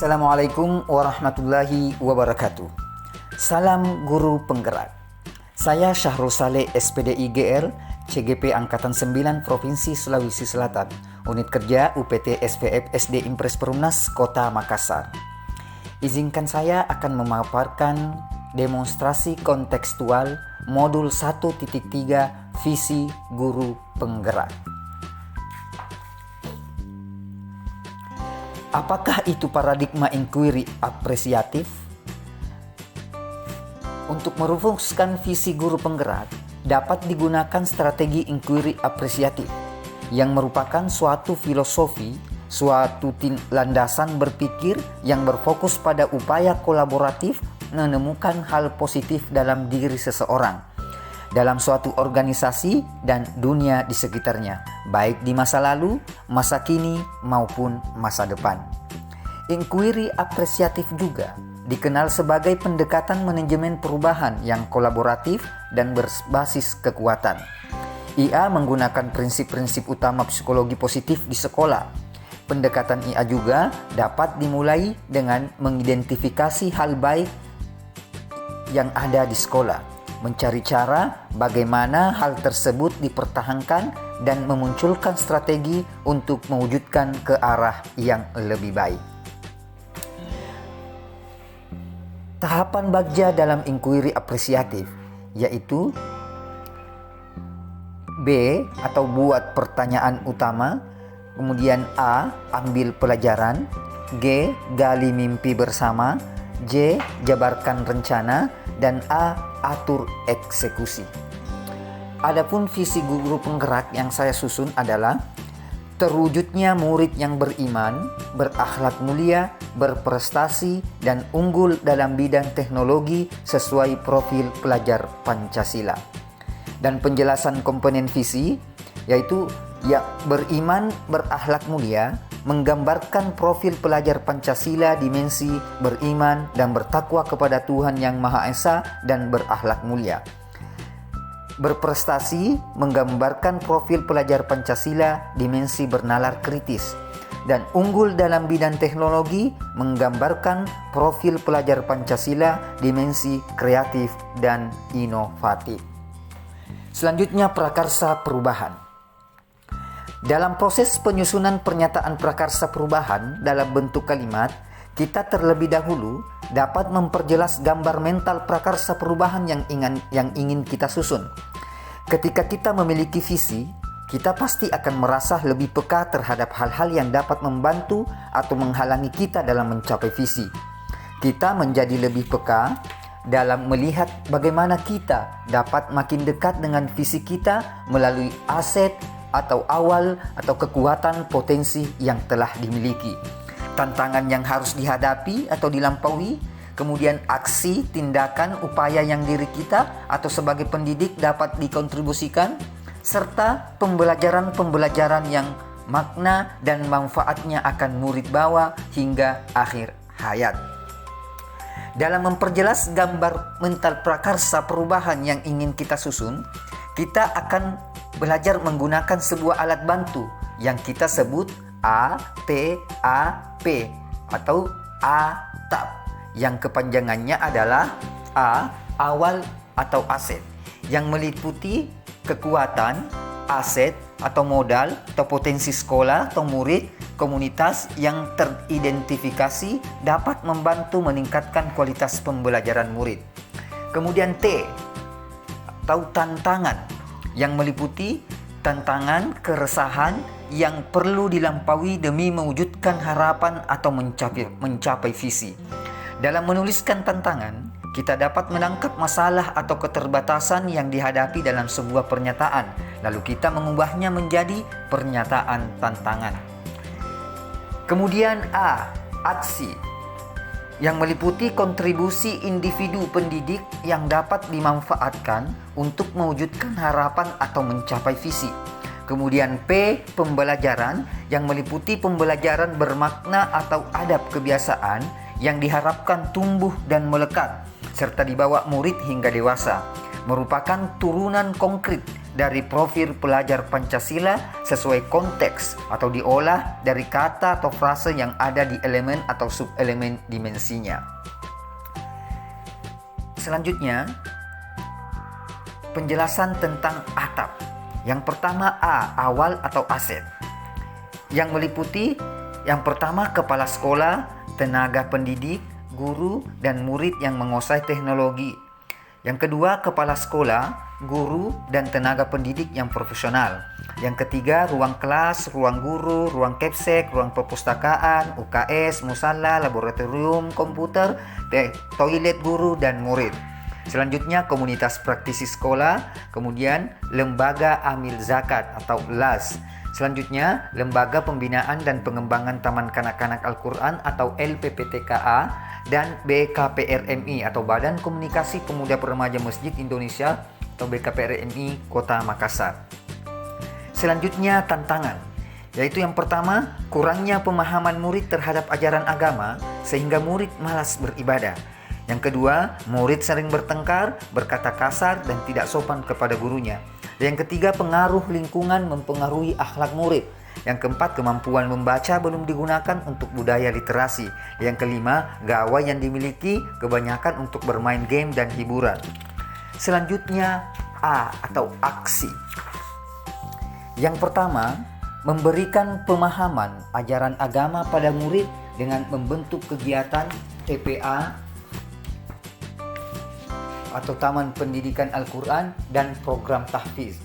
Assalamualaikum warahmatullahi wabarakatuh. Salam guru penggerak. Saya Syahrul Saleh SPDI GR, CGP Angkatan 9 Provinsi Sulawesi Selatan, Unit Kerja UPT SPF SD Impres Perumnas Kota Makassar. Izinkan saya akan memaparkan demonstrasi kontekstual modul 1.3 visi guru penggerak. Apakah itu paradigma inquiry apresiatif? Untuk merumuskan visi guru penggerak, dapat digunakan strategi inquiry apresiatif yang merupakan suatu filosofi, suatu landasan berpikir yang berfokus pada upaya kolaboratif menemukan hal positif dalam diri seseorang, dalam suatu organisasi dan dunia di sekitarnya, baik di masa lalu, masa kini, maupun masa depan. Inquiry apresiatif juga dikenal sebagai pendekatan manajemen perubahan yang kolaboratif dan berbasis kekuatan. IA menggunakan prinsip-prinsip utama psikologi positif di sekolah. Pendekatan IA juga dapat dimulai dengan mengidentifikasi hal baik yang ada di sekolah, mencari cara bagaimana hal tersebut dipertahankan dan memunculkan strategi untuk mewujudkan ke arah yang lebih baik. Tahapan bagja dalam inquiry apresiatif yaitu B atau buat pertanyaan utama, kemudian A ambil pelajaran, G gali mimpi bersama, J jabarkan rencana, dan A atur eksekusi. Adapun visi guru penggerak yang saya susun adalah terwujudnya murid yang beriman, berakhlak mulia, berprestasi, dan unggul dalam bidang teknologi sesuai profil pelajar Pancasila. Dan penjelasan komponen visi yaitu beriman, berakhlak mulia, menggambarkan profil pelajar Pancasila dimensi beriman dan bertakwa kepada Tuhan Yang Maha Esa dan berakhlak mulia. Berprestasi menggambarkan profil pelajar Pancasila dimensi bernalar kritis, dan unggul dalam bidang teknologi menggambarkan profil pelajar Pancasila dimensi kreatif dan inovatif. Selanjutnya, prakarsa perubahan. Dalam proses penyusunan pernyataan prakarsa perubahan dalam bentuk kalimat, kita terlebih dahulu dapat memperjelas gambar mental prakarsa perubahan yang ingin kita susun. Ketika kita memiliki visi, kita pasti akan merasa lebih peka terhadap hal-hal yang dapat membantu atau menghalangi kita dalam mencapai visi. Kita menjadi lebih peka dalam melihat bagaimana kita dapat makin dekat dengan visi kita melalui aset atau awal atau kekuatan potensi yang telah dimiliki, tantangan yang harus dihadapi atau dilampaui, kemudian aksi, tindakan, upaya yang diri kita atau sebagai pendidik dapat dikontribusikan, serta pembelajaran-pembelajaran yang makna dan manfaatnya akan murid bawa hingga akhir hayat. Dalam memperjelas gambar mental prakarsa perubahan yang ingin kita susun, kita akan belajar menggunakan sebuah alat bantu yang kita sebut ATAP atau ATAP, yang kepanjangannya adalah A, awal atau aset, yang meliputi kekuatan, aset atau modal atau potensi sekolah atau murid, komunitas yang teridentifikasi dapat membantu meningkatkan kualitas pembelajaran murid. Kemudian T atau tantangan, yang meliputi tantangan, keresahan yang perlu dilampaui demi mewujudkan harapan atau mencapai visi. Dalam menuliskan tantangan, kita dapat menangkap masalah atau keterbatasan yang dihadapi dalam sebuah pernyataan, lalu kita mengubahnya menjadi pernyataan tantangan. Kemudian A, aksi, yang meliputi kontribusi individu pendidik yang dapat dimanfaatkan untuk mewujudkan harapan atau mencapai visi. Kemudian P, pembelajaran, yang meliputi pembelajaran bermakna atau adab kebiasaan yang diharapkan tumbuh dan melekat serta dibawa murid hingga dewasa, merupakan turunan konkret dari profil pelajar Pancasila sesuai konteks atau diolah dari kata atau frase yang ada di elemen atau subelemen dimensinya. Selanjutnya, penjelasan tentang atap. Yang pertama A, awal atau aset. Yang meliputi yang pertama kepala sekolah, tenaga pendidik, guru, dan murid yang menguasai teknologi. Yang kedua kepala sekolah, guru, dan tenaga pendidik yang profesional. Yang ketiga ruang kelas, ruang guru, ruang kepsek, ruang perpustakaan, UKS, musala, laboratorium komputer, toilet guru dan murid. Selanjutnya komunitas praktisi sekolah, kemudian lembaga amil zakat atau LAS. Selanjutnya lembaga pembinaan dan pengembangan Taman Kanak-kanak Al-Quran atau LPPTKA dan BKPRMI atau Badan Komunikasi Pemuda Remaja Masjid Indonesia atau BKPRMI Kota Makassar. Selanjutnya tantangan, yaitu yang pertama kurangnya pemahaman murid terhadap ajaran agama sehingga murid malas beribadah. Yang kedua, murid sering bertengkar, berkata kasar, dan tidak sopan kepada gurunya. Yang ketiga, pengaruh lingkungan mempengaruhi akhlak murid. Yang keempat, kemampuan membaca belum digunakan untuk budaya literasi. Yang kelima, gawai yang dimiliki kebanyakan untuk bermain game dan hiburan. Selanjutnya, A atau aksi. Yang pertama, memberikan pemahaman ajaran agama pada murid dengan membentuk kegiatan TPA atau Taman Pendidikan Al-Quran dan program tahfiz.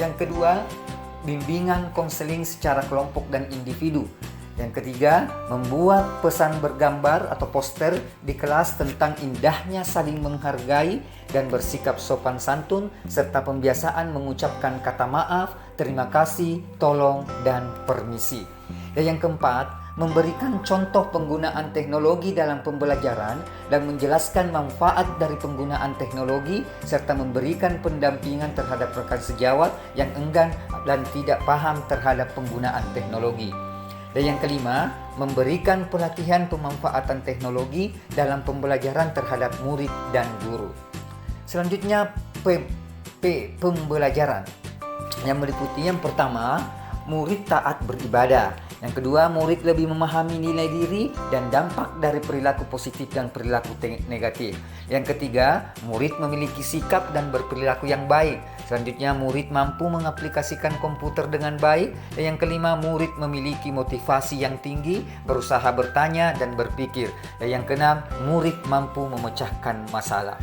Yang kedua, bimbingan konseling secara kelompok dan individu. Yang ketiga, membuat pesan bergambar atau poster di kelas tentang indahnya saling menghargai dan bersikap sopan santun serta pembiasaan mengucapkan kata maaf, terima kasih, tolong, dan permisi. Dan yang keempat, memberikan contoh penggunaan teknologi dalam pembelajaran dan menjelaskan manfaat dari penggunaan teknologi serta memberikan pendampingan terhadap rekan sejawat yang enggan dan tidak paham terhadap penggunaan teknologi. Dan yang kelima, memberikan pelatihan pemanfaatan teknologi dalam pembelajaran terhadap murid dan guru. Selanjutnya pembelajaran yang meliputi yang pertama, murid taat beribadah. Yang kedua, murid lebih memahami nilai diri dan dampak dari perilaku positif dan perilaku negatif. Yang ketiga, murid memiliki sikap dan berperilaku yang baik. Selanjutnya, murid mampu mengaplikasikan komputer dengan baik. Dan yang kelima, murid memiliki motivasi yang tinggi, berusaha bertanya dan berpikir. Dan yang keenam, murid mampu memecahkan masalah.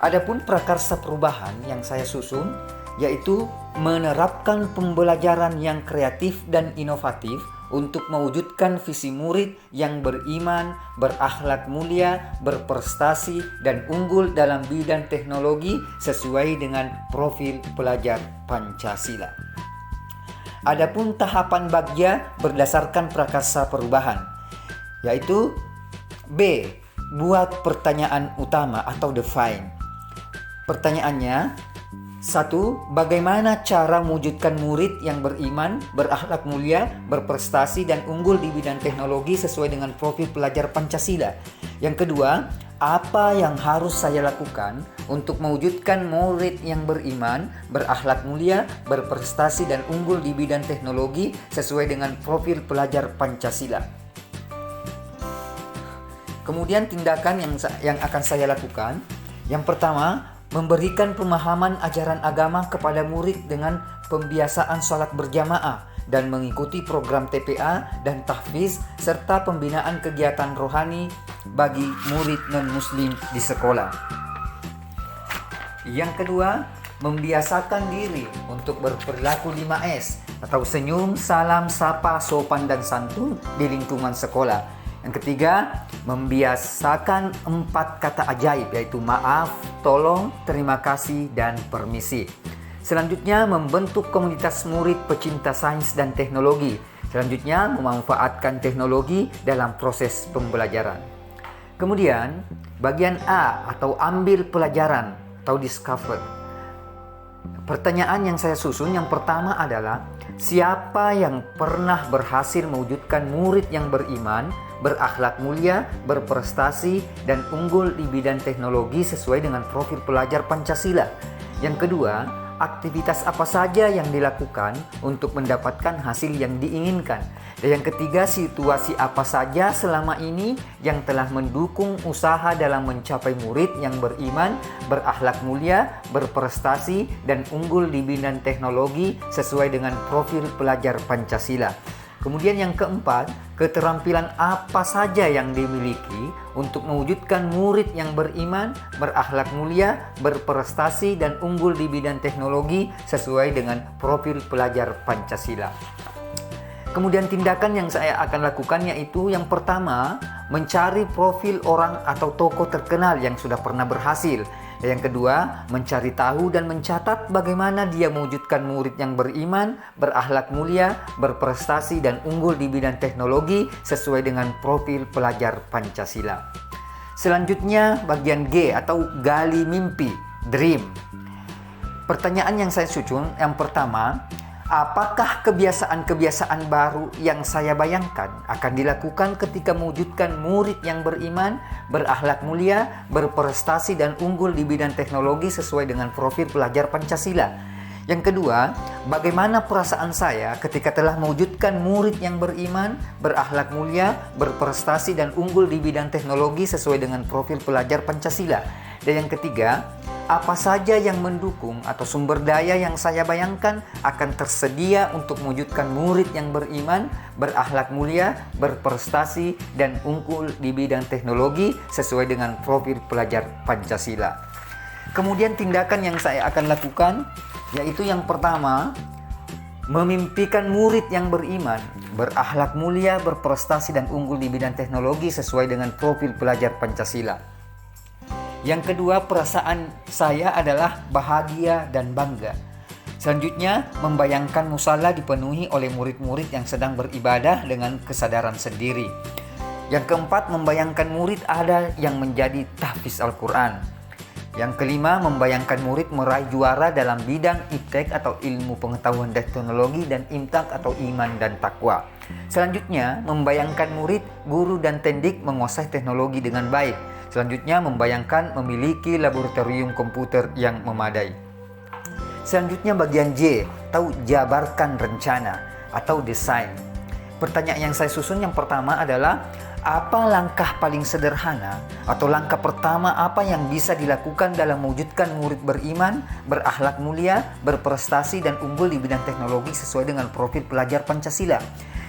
Adapun prakarsa perubahan yang saya susun, yaitu menerapkan pembelajaran yang kreatif dan inovatif untuk mewujudkan visi murid yang beriman, berakhlak mulia, berprestasi, dan unggul dalam bidang teknologi sesuai dengan profil pelajar Pancasila. Adapun tahapan bagja berdasarkan prakarsa perubahan, yaitu B. Buat pertanyaan utama atau define. Pertanyaannya, 1. Bagaimana cara mewujudkan murid yang beriman, berakhlak mulia, berprestasi, dan unggul di bidang teknologi sesuai dengan profil pelajar Pancasila? Yang kedua, apa yang harus saya lakukan untuk mewujudkan murid yang beriman, berakhlak mulia, berprestasi, dan unggul di bidang teknologi sesuai dengan profil pelajar Pancasila? Kemudian tindakan yang akan saya lakukan, yang pertama, memberikan pemahaman ajaran agama kepada murid dengan pembiasaan sholat berjamaah dan mengikuti program TPA dan tahfiz serta pembinaan kegiatan rohani bagi murid non-muslim di sekolah. Yang kedua, membiasakan diri untuk berperilaku 5S atau senyum, salam, sapa, sopan, dan santun di lingkungan sekolah. Yang ketiga, membiasakan 4 kata ajaib, yaitu maaf, tolong, terima kasih, dan permisi. Selanjutnya, membentuk komunitas murid pecinta sains dan teknologi. Selanjutnya, memanfaatkan teknologi dalam proses pembelajaran. Kemudian, bagian A atau ambil pelajaran atau discover. Pertanyaan yang saya susun yang pertama adalah, siapa yang pernah berhasil mewujudkan murid yang beriman, berakhlak mulia, berprestasi, dan unggul di bidang teknologi sesuai dengan profil pelajar Pancasila? Yang kedua, aktivitas apa saja yang dilakukan untuk mendapatkan hasil yang diinginkan. Dan yang ketiga, situasi apa saja selama ini yang telah mendukung usaha dalam mencapai murid yang beriman, berakhlak mulia, berprestasi, dan unggul di bidang teknologi sesuai dengan profil pelajar Pancasila. Kemudian yang keempat, keterampilan apa saja yang dimiliki untuk mewujudkan murid yang beriman, berakhlak mulia, berprestasi, dan unggul di bidang teknologi sesuai dengan profil pelajar Pancasila. Kemudian tindakan yang saya akan lakukan yaitu yang pertama, mencari profil orang atau tokoh terkenal yang sudah pernah berhasil. Yang kedua, mencari tahu dan mencatat bagaimana dia mewujudkan murid yang beriman, berakhlak mulia, berprestasi, dan unggul di bidang teknologi sesuai dengan profil pelajar Pancasila. Selanjutnya, bagian G atau gali mimpi, dream. Pertanyaan yang saya susun yang pertama, apakah kebiasaan-kebiasaan baru yang saya bayangkan akan dilakukan ketika mewujudkan murid yang beriman, berakhlak mulia, berprestasi, dan unggul di bidang teknologi sesuai dengan profil pelajar Pancasila? Yang kedua, bagaimana perasaan saya ketika telah mewujudkan murid yang beriman, berakhlak mulia, berprestasi, dan unggul di bidang teknologi sesuai dengan profil pelajar Pancasila? Dan yang ketiga, apa saja yang mendukung atau sumber daya yang saya bayangkan akan tersedia untuk mewujudkan murid yang beriman, berakhlak mulia, berprestasi, dan unggul di bidang teknologi sesuai dengan profil pelajar Pancasila. Kemudian tindakan yang saya akan lakukan yaitu yang pertama, memimpikan murid yang beriman, berakhlak mulia, berprestasi, dan unggul di bidang teknologi sesuai dengan profil pelajar Pancasila. Yang kedua, perasaan saya adalah bahagia dan bangga. Selanjutnya, membayangkan musala dipenuhi oleh murid-murid yang sedang beribadah dengan kesadaran sendiri. Yang keempat, membayangkan murid ada yang menjadi tahfiz Al-Quran. Yang kelima, membayangkan murid meraih juara dalam bidang iptek atau ilmu pengetahuan dan teknologi, dan imtak atau iman dan takwa. Selanjutnya, membayangkan murid, guru, dan tendik menguasai teknologi dengan baik. Selanjutnya, membayangkan memiliki laboratorium komputer yang memadai. Selanjutnya bagian J atau jabarkan rencana atau desain. Pertanyaan yang saya susun yang pertama adalah, apa langkah paling sederhana atau langkah pertama apa yang bisa dilakukan dalam mewujudkan murid beriman, berakhlak mulia, berprestasi, dan unggul di bidang teknologi sesuai dengan profil pelajar Pancasila?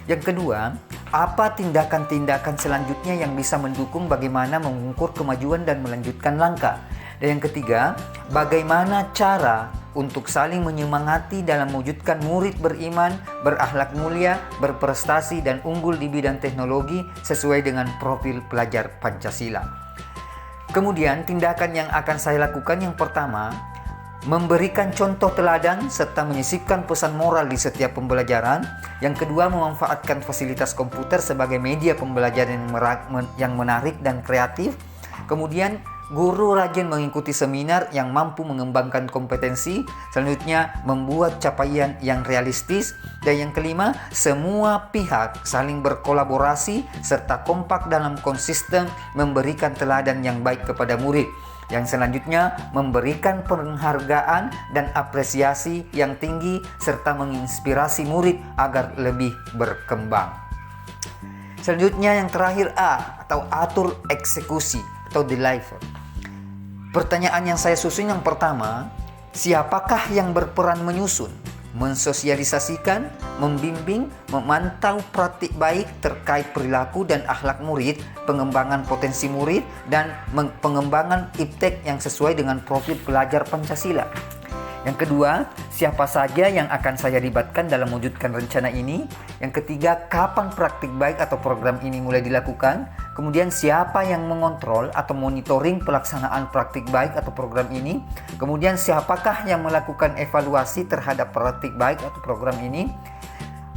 Yang kedua, apa tindakan-tindakan selanjutnya yang bisa mendukung bagaimana mengukur kemajuan dan melanjutkan langkah? Dan yang ketiga, bagaimana cara untuk saling menyemangati dalam mewujudkan murid beriman, berakhlak mulia, berprestasi, dan unggul di bidang teknologi sesuai dengan profil pelajar Pancasila. Kemudian tindakan yang akan saya lakukan yang pertama, memberikan contoh teladan serta menyisipkan pesan moral di setiap pembelajaran. Yang kedua, memanfaatkan fasilitas komputer sebagai media pembelajaran yang menarik dan kreatif. Kemudian, guru rajin mengikuti seminar yang mampu mengembangkan kompetensi. Selanjutnya, membuat capaian yang realistis. Dan yang kelima, semua pihak saling berkolaborasi serta kompak dalam konsisten memberikan teladan yang baik kepada murid. Yang selanjutnya, memberikan penghargaan dan apresiasi yang tinggi serta menginspirasi murid agar lebih berkembang. Selanjutnya yang terakhir A atau atur eksekusi atau deliver. Pertanyaan yang saya susun yang pertama, siapakah yang berperan menyusun, mensosialisasikan, membimbing, memantau praktik baik terkait perilaku dan akhlak murid, pengembangan potensi murid, dan pengembangan iptek yang sesuai dengan profil pelajar Pancasila? Yang kedua, siapa saja yang akan saya libatkan dalam mewujudkan rencana ini? Yang ketiga, kapan praktik baik atau program ini mulai dilakukan? Kemudian siapa yang mengontrol atau monitoring pelaksanaan praktik baik atau program ini? Kemudian siapakah yang melakukan evaluasi terhadap praktik baik atau program ini?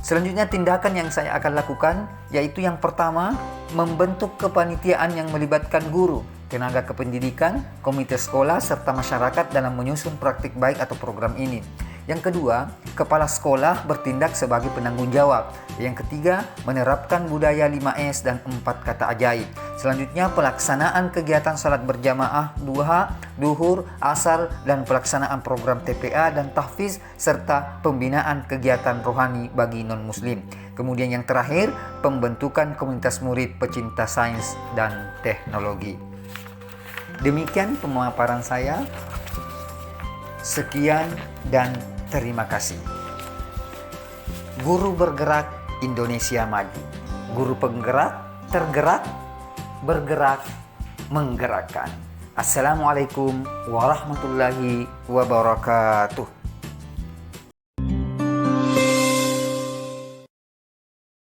Selanjutnya tindakan yang saya akan lakukan yaitu yang pertama, membentuk kepanitiaan yang melibatkan guru, tenaga kependidikan, komite sekolah, serta masyarakat dalam menyusun praktik baik atau program ini. Yang kedua, kepala sekolah bertindak sebagai penanggung jawab. Yang ketiga, menerapkan budaya 5S dan 4 kata ajaib. Selanjutnya, pelaksanaan kegiatan salat berjamaah, duha, duhur, asar, dan pelaksanaan program TPA dan tahfiz, serta pembinaan kegiatan rohani bagi non-muslim. Kemudian yang terakhir, pembentukan komunitas murid pecinta sains dan teknologi. Demikian pemaparan saya. Sekian dan terima kasih. Guru bergerak Indonesia maju. Guru penggerak, tergerak, bergerak, menggerakkan. Assalamualaikum warahmatullahi wabarakatuh.